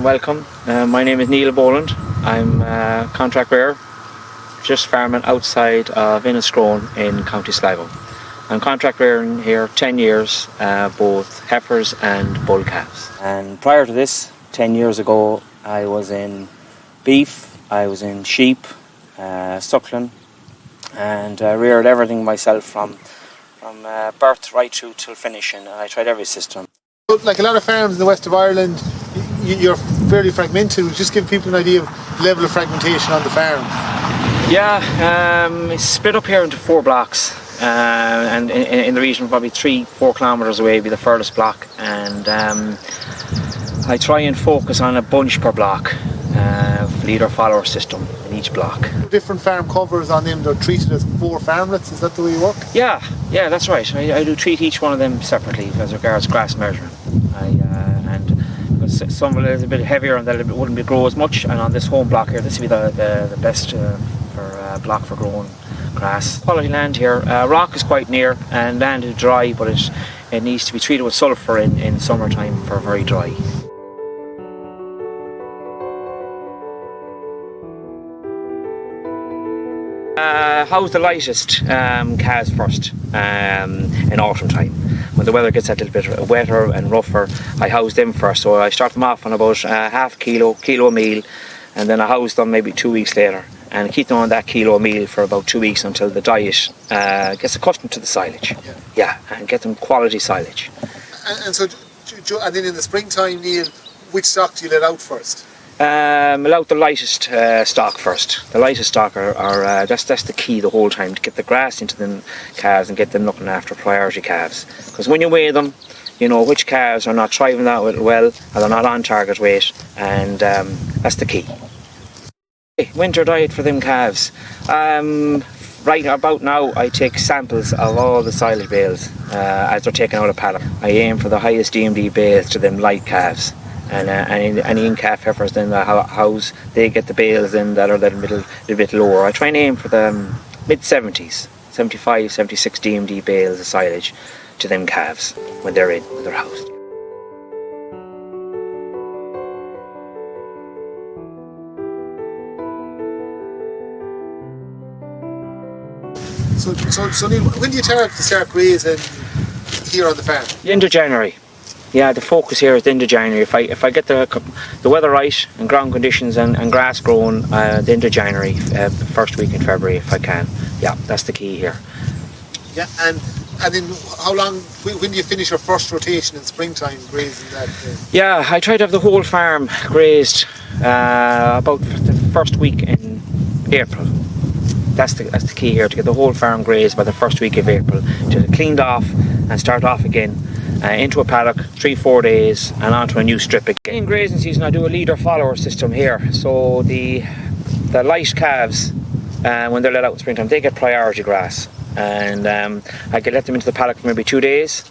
welcome. My name is Neil Boland. I'm a contract rearer, just farming outside of Inniscrone in County Sligo. I'm contract rearing here 10 years, both heifers and bull calves. And prior to this, 10 years ago, I was in beef, I was in sheep, suckling, and reared everything myself from birth right through till finish, and I tried every system. Like a lot of farms in the west of Ireland, you're fairly fragmented. Just give people an idea of the level of fragmentation on the farm. Yeah, it's split up here into 4 blocks, and in the region probably 3-4 kilometres away would be the furthest block, and I try and focus on a bunch per block, leader-follower system in each block. Different farm covers on them, they're treated as 4 farmlets, is that the way you work? Yeah, that's right. I do treat each one of them separately as regards grass measuring. And some are a little bit heavier and that wouldn't grow as much, and on this home block here, this would be the best for block for growing grass. Quality land here. Rock is quite near and land is dry, but it needs to be treated with sulphur in summertime for very dry. How's the lightest calves first in autumn time? When the weather gets a little bit wetter and rougher, I house them first. So I start them off on about half kilo meal, and then I house them maybe 2 weeks later, and keep them on that kilo meal for about 2 weeks until the diet gets accustomed to the silage. Yeah, and get them quality silage. And then in the springtime, Neil, which stock do you let out first? I'll out the lightest stock first. The lightest stock are that's the key the whole time, to get the grass into the calves and get them looking after priority calves. Because when you weigh them, you know which calves are not thriving that well, or they're not on target weight, and that's the key. Winter diet for them calves. Right about now, I take samples of all the silage bales as they're taken out of paddock. I aim for the highest DMD bales to them light calves. And any in-calf heifers then the house, they get the bales in that are a little bit lower. I try and aim for the mid-70s, 75, 76 DMD bales of silage to them calves when they're housed. So Neil, when do you start grazing here on the farm? Into January. Yeah, the focus here is the end of January. If I get the weather right and ground conditions and grass growing, the end of January, first week in February if I can. Yeah, that's the key here. Yeah, and then how long? When do you finish your first rotation in springtime grazing that? Yeah, I try to have the whole farm grazed about the first week in April. That's the key here, to get the whole farm grazed by the first week of April, to get it cleaned off and start off again. Into a paddock, 3-4 days, and onto a new strip again. In grazing season, I do a leader-follower system here. So the light calves, when they're let out in springtime, they get priority grass, and I can let them into the paddock for maybe 2 days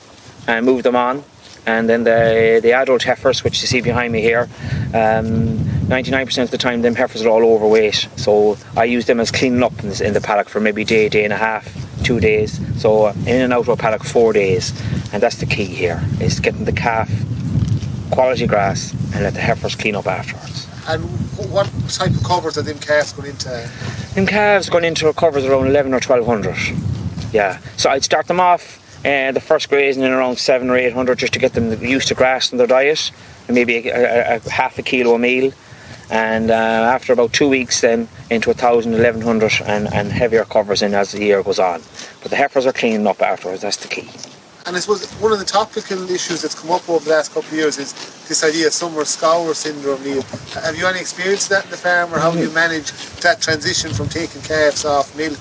and move them on. And then the adult heifers, which you see behind me here, 99% of the time them heifers are all overweight, so I use them as cleaning up in the paddock for maybe day and a half, 2 days. So in and out of a paddock 4 days, and that's the key here, is getting the calf quality grass and let the heifers clean up afterwards. And what type of covers are them calves going into? Them calves going into covers around 11 or 1200. Yeah, so I'd start them off the first grazing in around 700 or 800 just to get them used to grass in their diet, and maybe a half a kilo a meal. And after about 2 weeks then into 1,000, 1,100 and heavier covers in as the year goes on. But the heifers are cleaning up afterwards, that's the key. And I suppose one of the topical issues that's come up over the last couple of years is this idea of summer scour syndrome, Neil. Have you any experience of that in the farm, or how do you manage that transition from taking calves off milk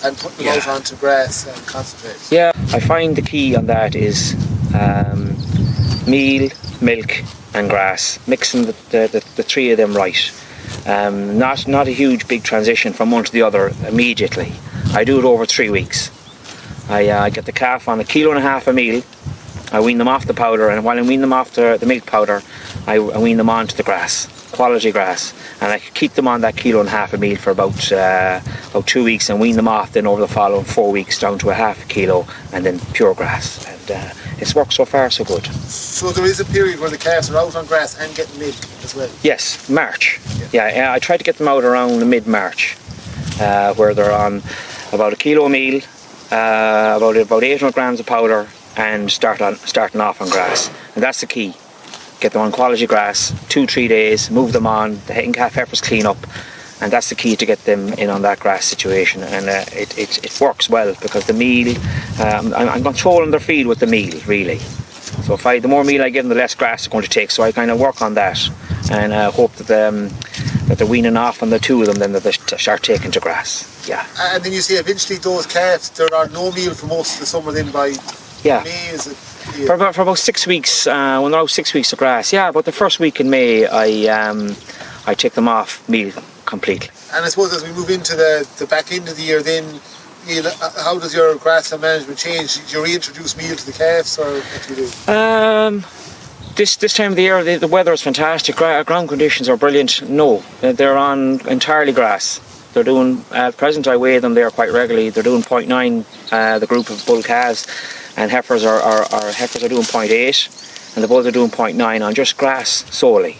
and putting them out onto grass and concentrate? Yeah, I find the key on that is meal, milk and grass, mixing the three of them right. Not a huge big transition from one to the other immediately. I do it over 3 weeks. I get the calf on 1.5 kilos a meal. I wean them off the powder, and while I wean them off the milk powder, I wean them onto the grass. quality grass, and I could keep them on that 1.5 kilo of meal for about 2 weeks and wean them off then over the following 4 weeks down to 0.5 kilo and then pure grass. And it's worked so far so good. So there is a period where the calves are out on grass and getting milk as well? Yes, March. Yeah, I try to get them out around mid-March, where they're on about 1 kilo of meal, about 800 grams of powder, and starting off on grass. And that's the key. Get them on quality grass, 2-3 days, move them on, the hen calf heifers clean up, and that's the key to get them in on that grass situation. And it works well because the meal, I'm controlling their feed with the meal really. So the more meal I give them, the less grass they're going to take. So I kind of work on that, and hope that they're weaning off on the two of them, then that they start taking to grass. Yeah. And then you see eventually those calves, there are no meal for most of the summer then by May, is it? Yeah. For about 6 weeks, when they're out 6 weeks of grass, but the first week in May, I take them off meal completely. And I suppose as we move into the back end of the year, then how does your grassland management change? Do you reintroduce meal to the calves, or what do you do? This time of the year, the weather is fantastic. Ground conditions are brilliant. No, they're on entirely grass. They're doing, at present I weigh them there quite regularly. They're doing 0.9, the group of bull calves, and heifers are doing 0.8, and the bulls are doing 0.9 on just grass solely.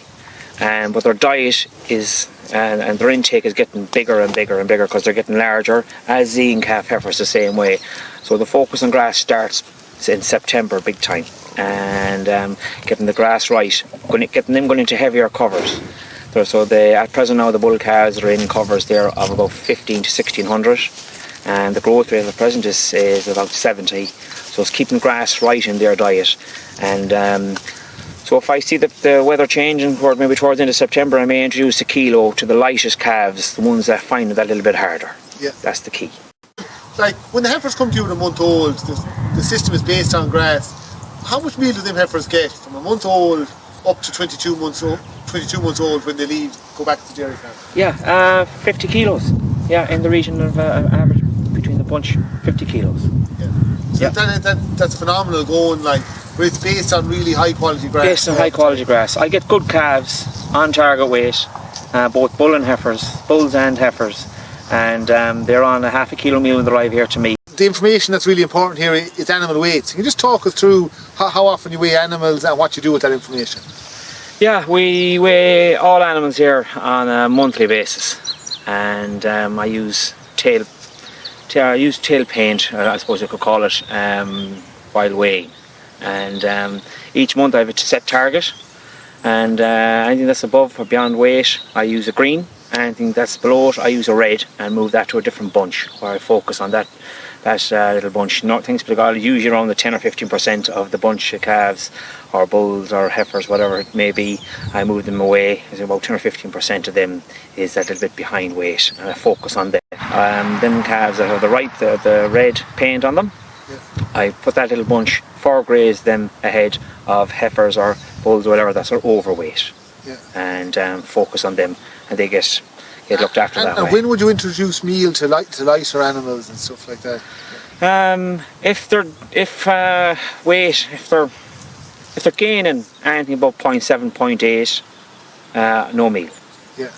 But their diet is, and their intake is getting bigger and bigger and bigger because they're getting larger, as the calf heifers the same way. So the focus on grass starts in September big time, and getting the grass right, getting them going into heavier covers. So at present now the bull calves are in covers there of about 15 to 1600, and the growth rate at present is about 70. So it's keeping grass right in their diet. And so if I see the weather changing maybe towards the end of September, I may introduce 1 kilo to the lightest calves, the ones that find it that little bit harder. Yeah. That's the key. Like when the heifers come to you at a month old, the system is based on grass. How much meal do them heifers get from a month old up to 22 months old? 22 months old when they leave, go back to the dairy farm? Yeah, 50 kilos. Yeah, in the region of average between the bunch, 50 kilos. Yeah. So that's phenomenal going, like, where it's based on really high quality grass. Based on high quality grass. I get good calves on target weight, both bulls and heifers, and they're on 0.5 kilo meal when they arrive here to me. The information that's really important here is animal weights. Can you just talk us through how often you weigh animals and what you do with that information? Yeah, we weigh all animals here on a monthly basis, and I use tail paint, I suppose you could call it, while weighing. And each month I have a set target, and anything that's above or beyond weight I use a green, anything that's below it I use a red, and move that to a different bunch where I focus on that little bunch. Not things, but I'll usually around the 10 or 15% of the bunch of calves or bulls or heifers, whatever it may be, I move them away. There's about 10 or 15% of them is that little bit behind weight, and I focus on them. Them calves that have the red paint on them, I put that little bunch, foregraze them ahead of heifers or bulls or whatever that are overweight, and focus on them, and they get looked after that way. And when would you introduce meal to lighter animals and stuff like that? If they're gaining anything above 0.7, 0.8, no meal.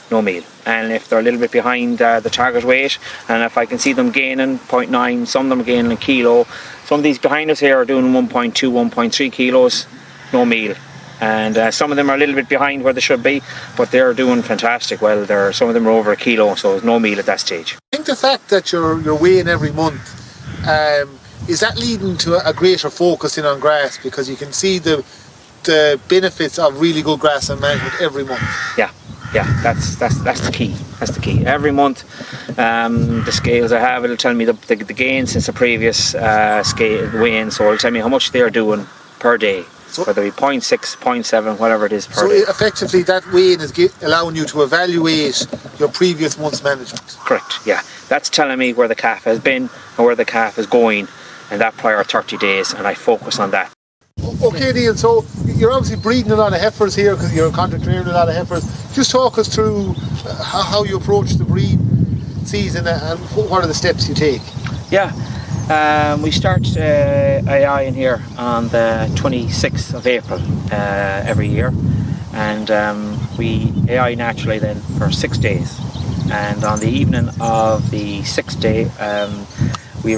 No meal. And if they're a little bit behind the target weight, and if I can see them gaining 0.9, some of them are gaining a kilo, some of these behind us here are doing 1.2, 1.3 kilos, no meal. And some of them are a little bit behind where they should be, but they're doing fantastic well. Some of them are over a kilo, so there's no meal at that stage. I think the fact that you're weighing every month, is that leading to a greater focus in on grass, because you can see the benefits of really good grassland management every month? Yeah, that's the key. That's the key. Every month, the scales I have, it'll tell me the gain since the previous scale weighing, so it'll tell me how much they're doing per day. So, whether it be 0.6, 0.7, whatever it is per day. So effectively that weighing is allowing you to evaluate your previous month's management? Correct, yeah. That's telling me where the calf has been and where the calf is going in that prior 30 days, and I focus on that. Okay, Neil, so you're obviously breeding a lot of heifers here because you're a contract rearing a lot of heifers. Just talk us through how you approach the breed season and what are the steps you take? Yeah. We start AI in here on the 26th of April every year, and we AI naturally then for 6 days, and on the evening of the 6th day we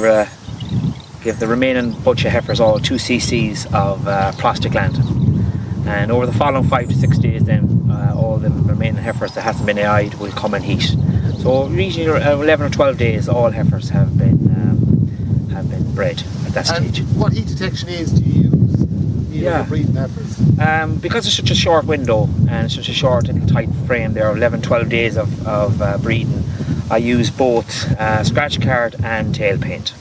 give the remaining bunch of heifers all 2 cc's of prostaglandin, and over the following 5 to 6 days then all the remaining heifers that hasn't been AI'd will come and heat. So usually 11 or 12 days all heifers have been bred at that stage. And what heat detection aids do you use for breeding heifers? Because it's such a short window and such a short little tight frame, there are 11-12 days of breeding, I use both scratch card and tail paint.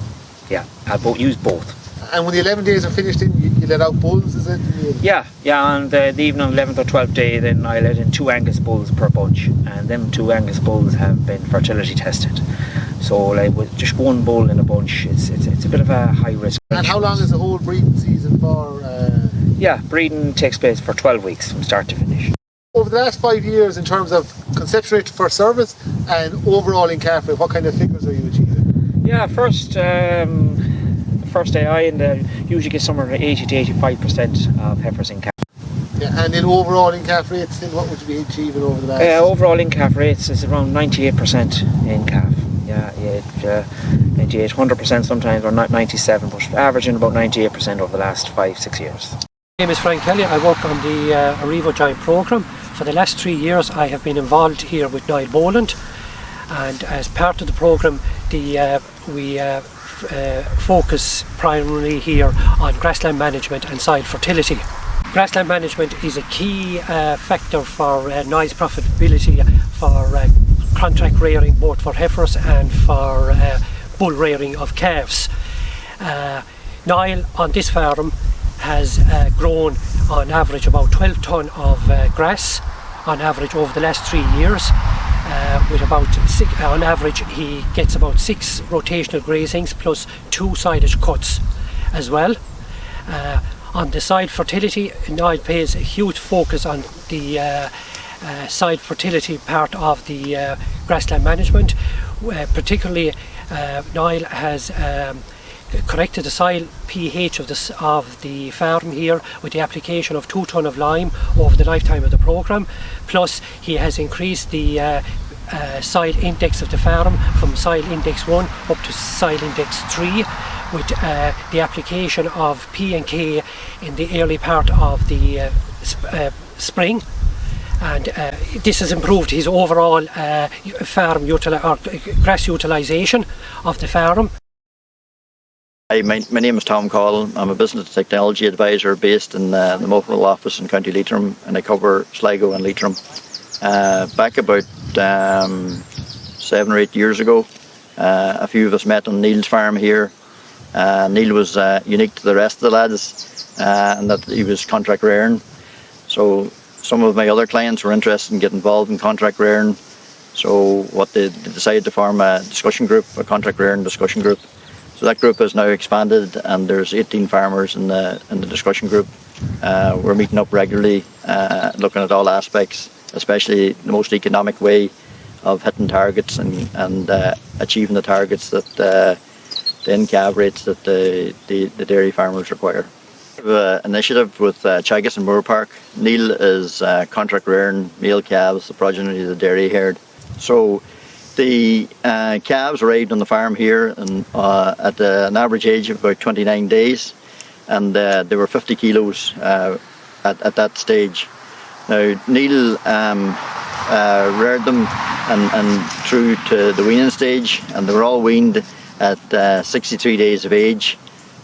Yeah, I use both. And when the 11 days are finished, then you let out bulls, is it? Yeah, on the evening of 11th or 12th day, then I let in 2 Angus bulls per bunch, and them 2 Angus bulls have been fertility tested. So like with just 1 bull in a bunch, it's a bit of a high risk. And how long is the whole breeding season for? Yeah, breeding takes place for 12 weeks from start to finish. Over the last 5 years, in terms of conception rate for service and overall in calf rate, what kind of figures are you achieving? Yeah, first AI, and usually get somewhere around 80 to 85% of heifers in calf. Yeah, and then overall in calf rates, then what would you be achieving over the last? Overall in calf rates is around 98% in calf. Yeah, 98, 100% sometimes, or 97, but averaging about 98% over the last 5-6 years. My name is Frank Kelly. I work on the Arrivo Joint programme. For the last 3 years I have been involved here with Neil Boland, and as part of the programme we focus primarily here on grassland management and soil fertility. Grassland management is a key factor for Niall's profitability for contract rearing, both for heifers and for bull rearing of calves. Niall on this farm has grown on average about 12 tonne of grass on average over the last 3 years. With about on average he gets about 6 rotational grazings plus 2 silage cuts as well. On the side fertility, Niall pays a huge focus on the side fertility part of the grassland management. Particularly Niall has corrected the soil pH of the farm here with the application of 2 tonne of lime over the lifetime of the programme. Plus he has increased the soil index of the farm from soil index 1 up to soil index 3 with the application of P and K in the early part of the spring, and this has improved his overall grass utilisation of the farm. Hi, my name is Tom Call. I'm a business technology advisor based in the Multiple office in County Leitrim, and I cover Sligo and Leitrim. Back about 7 or 8 years ago, a few of us met on Neil's farm here. Neil was unique to the rest of the lads in that he was contract rearing. So some of my other clients were interested in getting involved in contract rearing. So what they decided to form a discussion group, a contract rearing discussion group. So that group has now expanded, and there's 18 farmers in the discussion group. We're meeting up regularly, looking at all aspects, especially the most economic way of hitting targets and achieving the targets that the in-calf rates that the dairy farmers require. We have an initiative with Chagas and Moor Park. Neil is contract rearing male calves, the progeny of the dairy herd. So the calves arrived on the farm here at an average age of about 29 days, and they were 50 kilos at that stage. Now Neil reared them and through to the weaning stage, and they were all weaned at 63 days of age,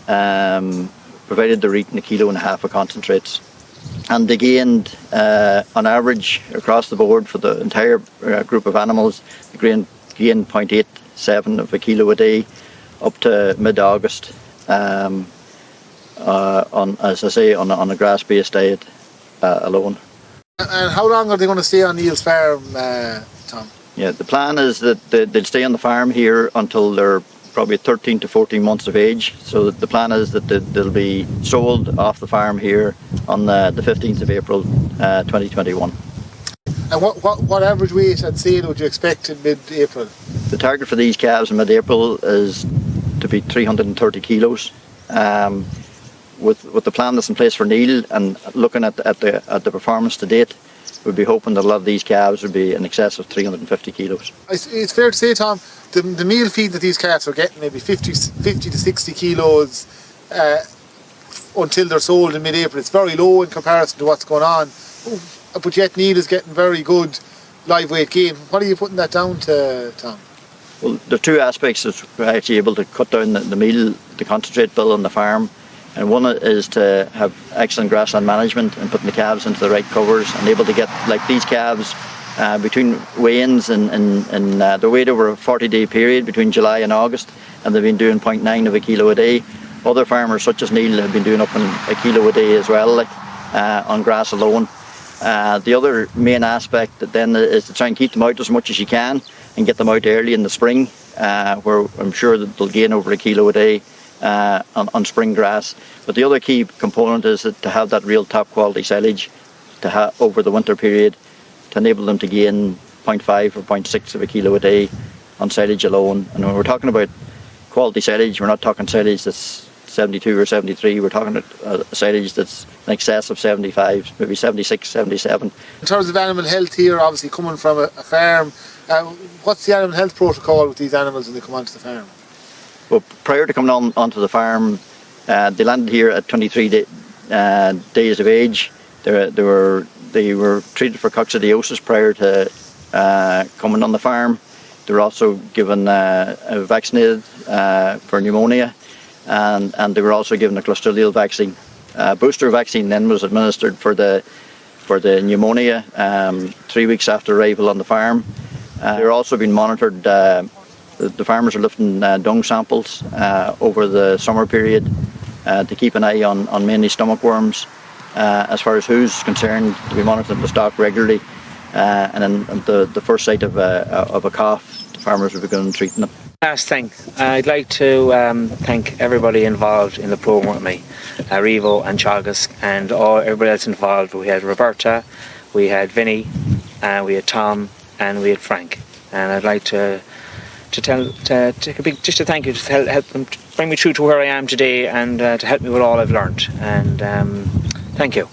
provided they're eating 1.5 kilos of concentrates. And they gained, on average, across the board for the entire group of animals, they gained 0.87 of a kilo a day up to mid-August, as I say, on a grass-based diet alone. And how long are they going to stay on Neil's farm, Tom? Yeah, the plan is that they'll stay on the farm here until they're probably 13 to 14 months of age. So the plan is that they'll be sold off the farm here on the 15th of April 2021. And what average weight and sale would you expect in mid-April? The target for these calves in mid-April is to be 330 kilos. With the plan that's in place for Neil and looking at the performance to date, we'd be hoping that a lot of these calves would be in excess of 350 kilos. It's fair to say, Tom, the meal feed that these calves are getting, maybe 50 to 60 kilos until they're sold in mid-April. It's very low in comparison to what's going on. But yet Neil is getting very good live weight gain. What are you putting that down to, Tom? Well, there are two aspects that we're actually able to cut down the meal, the concentrate bill on the farm. And one is to have excellent grassland management and putting the calves into the right covers and able to get, like these calves, between weigh-ins and they're weighed over a 40-day period between July and August, and they've been doing 0.9 of a kilo a day. Other farmers such as Neil have been doing up in a kilo a day as well, like on grass alone. The other main aspect that then is to try and keep them out as much as you can and get them out early in the spring, where I'm sure that they'll gain over a kilo a day on spring grass. But the other key component is that to have that real top quality silage over the winter period to enable them to gain 0.5 or 0.6 of a kilo a day on silage alone. And when we're talking about quality silage, we're not talking silage that's 72 or 73, we're talking about silage that's in excess of 75, maybe 76, 77. In terms of animal health here, obviously coming from a farm, what's the animal health protocol with these animals when they come onto the farm? Well, prior to coming onto the farm, they landed here at 23 days of age. They were treated for coccidiosis prior to coming on the farm. They were also given vaccinated for pneumonia, and they were also given a clostridial vaccine. Booster vaccine then was administered for the pneumonia 3 weeks after arrival on the farm. They're also being monitored. The farmers are lifting dung samples over the summer period to keep an eye on mainly stomach worms. As far as who's concerned, we monitor the stock regularly, and then the first sight of a cough, the farmers will be going and treating them. Last thing, I'd like to thank everybody involved in the programme with me, Revo and Chagas and everybody else involved. We had Roberta, we had Vinny, we had Tom, and we had Frank. And I'd like to take a big thank you to help them bring me through to where I am today and to help me with all I've learned. And thank you.